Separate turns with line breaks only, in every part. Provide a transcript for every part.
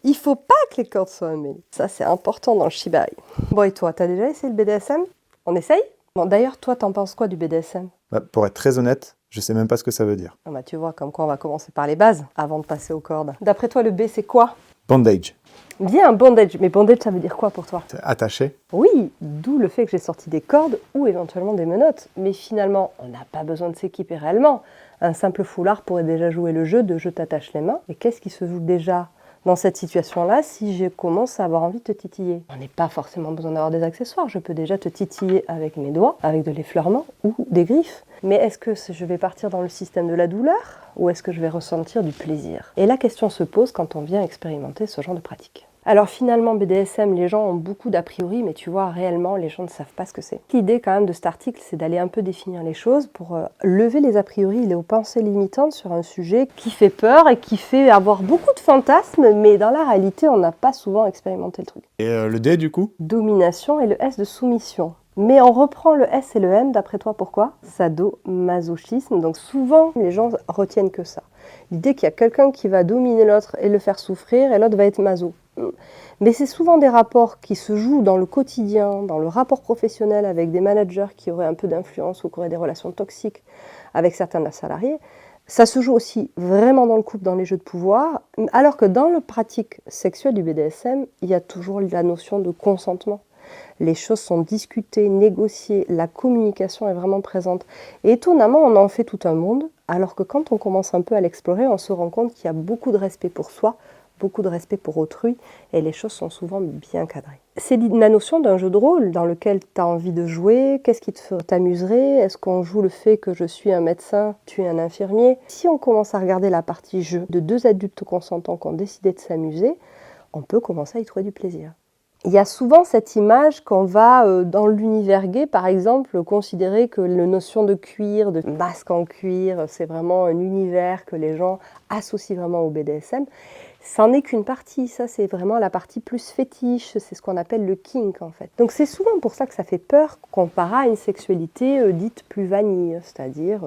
Il faut pas que les cordes soient mêlées. Ça, c'est important dans le shibari. Bon, et toi, t'as déjà essayé le BDSM? On essaye? Bon, d'ailleurs, toi, t'en penses quoi du BDSM?
Pour être très honnête, je sais même pas ce que ça veut dire.
Ah bah, tu vois, comme quoi on va commencer par les bases avant de passer aux cordes. D'après toi, le B, c'est quoi?
Bondage.
Bien, bondage. Mais bondage, ça veut dire quoi pour toi?
Attaché.
Oui, d'où le fait que j'ai sorti des cordes ou éventuellement des menottes. Mais finalement, on n'a pas besoin de s'équiper réellement. Un simple foulard pourrait déjà jouer le jeu de je t'attache les mains. Et qu'est-ce qui se joue déjà dans cette situation-là si je commence à avoir envie de te titiller? On n'est pas forcément besoin d'avoir des accessoires. Je peux déjà te titiller avec mes doigts, avec de l'effleurement ou des griffes. Mais est-ce que je vais partir dans le système de la douleur ou est-ce que je vais ressentir du plaisir? Et la question se pose quand on vient expérimenter ce genre de pratique. Alors finalement, BDSM, les gens ont beaucoup d'a priori, mais tu vois, réellement, les gens ne savent pas ce que c'est. L'idée quand même de cet article, c'est d'aller un peu définir les choses pour lever les a priori et les pensées limitantes sur un sujet qui fait peur et qui fait avoir beaucoup de fantasmes, mais dans la réalité, on n'a pas souvent expérimenté le truc.
Et le D, du coup?
Domination et le S de soumission. Mais on reprend le S et le M, d'après toi, pourquoi? Sadomasochisme, donc souvent, les gens retiennent que ça. L'idée qu'il y a quelqu'un qui va dominer l'autre et le faire souffrir, et l'autre va être maso. Mais c'est souvent des rapports qui se jouent dans le quotidien, dans le rapport professionnel avec des managers qui auraient un peu d'influence ou qui auraient des relations toxiques avec certains de leurs salariés. Ça se joue aussi vraiment dans le couple, dans les jeux de pouvoir, alors que dans la pratique sexuelle du BDSM, il y a toujours la notion de consentement. Les choses sont discutées, négociées, la communication est vraiment présente. Et étonnamment, on en fait tout un monde, alors que quand on commence un peu à l'explorer, on se rend compte qu'il y a beaucoup de respect pour soi, beaucoup de respect pour autrui, et les choses sont souvent bien cadrées. C'est la notion d'un jeu de rôle dans lequel tu as envie de jouer, qu'est-ce qui t'amuserait, est-ce qu'on joue le fait que je suis un médecin, tu es un infirmier? Si on commence à regarder la partie jeu de deux adultes consentants qui ont décidé de s'amuser, on peut commencer à y trouver du plaisir. Il y a souvent cette image qu'on va, dans l'univers gay, par exemple, considérer que la notion de cuir, de masque en cuir, c'est vraiment un univers que les gens associent vraiment au BDSM. Ça n'est qu'une partie, ça c'est vraiment la partie plus fétiche, c'est ce qu'on appelle le kink en fait. Donc c'est souvent pour ça que ça fait peur comparé à une sexualité dite plus vanille, c'est-à-dire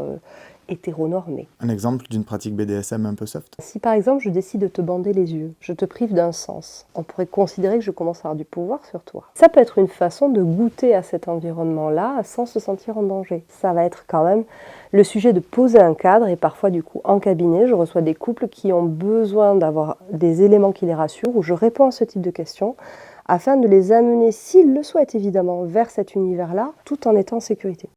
hétéronormée.
Un exemple d'une pratique BDSM un peu soft?
Si par exemple je décide de te bander les yeux, je te prive d'un sens, on pourrait considérer que je commence à avoir du pouvoir sur toi. Ça peut être une façon de goûter à cet environnement-là sans se sentir en danger. Ça va être quand même le sujet de poser un cadre et parfois du coup en cabinet, je reçois des couples qui ont besoin d'avoir des éléments qui les rassurent où je réponds à ce type de questions afin de les amener, s'ils le souhaitent évidemment, vers cet univers-là tout en étant en sécurité.